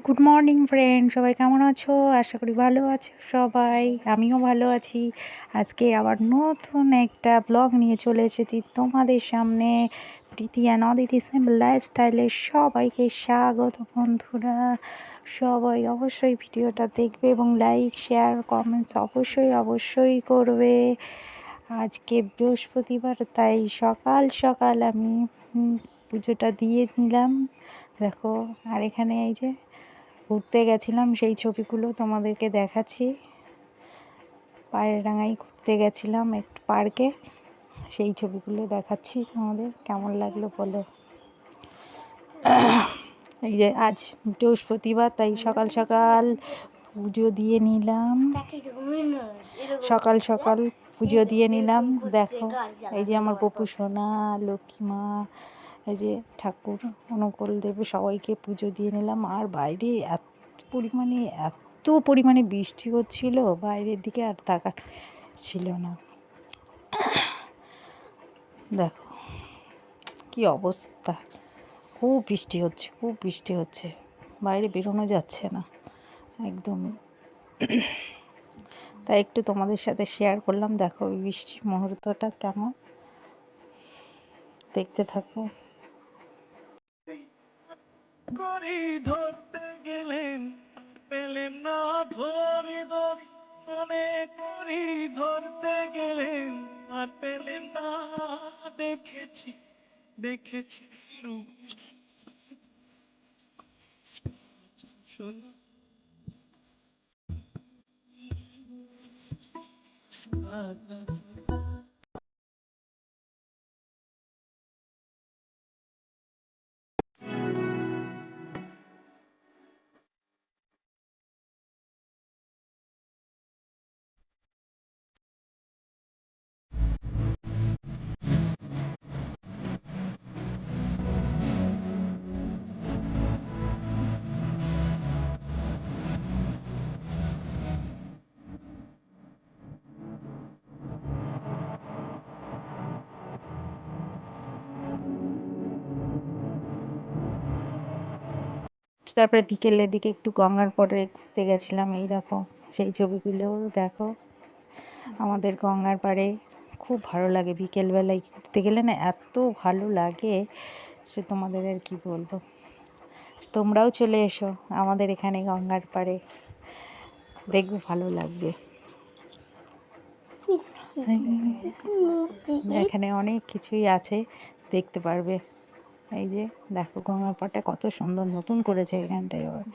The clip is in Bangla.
গুড মর্নিং ফ্রেন্ড, সবাই কেমন আছো? আশা করি ভালো আছো সবাই। আমিও ভালো আছি। আজকে আবার নতুন একটা ব্লগ নিয়ে চলে এসেছি তোমাদের সামনে। প্রীতি অ্যান্ড অদিতি সিম্পল লাইফস্টাইলে সবাইকে স্বাগত বন্ধুরা। সবাই অবশ্যই ভিডিওটা দেখবে এবং লাইক শেয়ার কমেন্টস অবশ্যই করবে। আজকে বৃহস্পতিবার, তাই সকাল সকাল আমি পুজোটা দিয়ে নিলাম। দেখো, আর এখানে এই যে ঘুরতে গেছিলাম, সেই ছবিগুলো তোমাদেরকে দেখাচ্ছি। পায়রাডাঙ্গায় ঘুরতে গেছিলাম একটু পার্কে, সেই ছবিগুলো দেখাচ্ছি তোমাদের। কেমন লাগলো বলো। এই যে আজ বৃহস্পতিবার, তাই সকাল সকাল পুজো দিয়ে নিলাম। সকাল সকাল পুজো দিয়ে নিলাম। দেখো, এই যে আমার গপু সোনা, লক্ষ্মী মা, এই যে ঠাকুর অনুকূল দেব, সবাইকে পুজো দিয়ে নিলাম। আর বাইরে এত পরিমাণে বৃষ্টি হচ্ছিল, বাইরের দিকে আর তাকার ছিল না। দেখো কি অবস্থা, খুব বৃষ্টি হচ্ছে, বাইরে বেরোনো যাচ্ছে না একদম। তাই একটু তোমাদের সাথে শেয়ার করলাম। দেখো বৃষ্টির মুহূর্তটা কেমন, দেখতে থাকো। ধরতে গেলেন পেলেন না, মনে করি ধরতে গেলেন আর পেলেন না। দেখেছি দেখেছি শোনো তারপরে বিকেলের দিকে একটু গঙ্গার পরে ঘুরতে গেছিলাম। এই দেখো সেই ছবিগুলো দেখো। আমাদের গঙ্গার পাড়ে খুব ভালো লাগে, বিকেলবেলায় ঘুরতে গেলে না এত ভালো লাগে, সে তোমাদের আর কি বলবো। তোমরাও চলে এসো আমাদের এখানে গঙ্গার পাড়ে, দেখবে ভালো লাগবে। এখানে অনেক কিছুই আছে, দেখতে পারবে। এই যে দেখো গঙ্গার পাড়টা কত সুন্দর, নতুন করেছে এখানটায় আবার।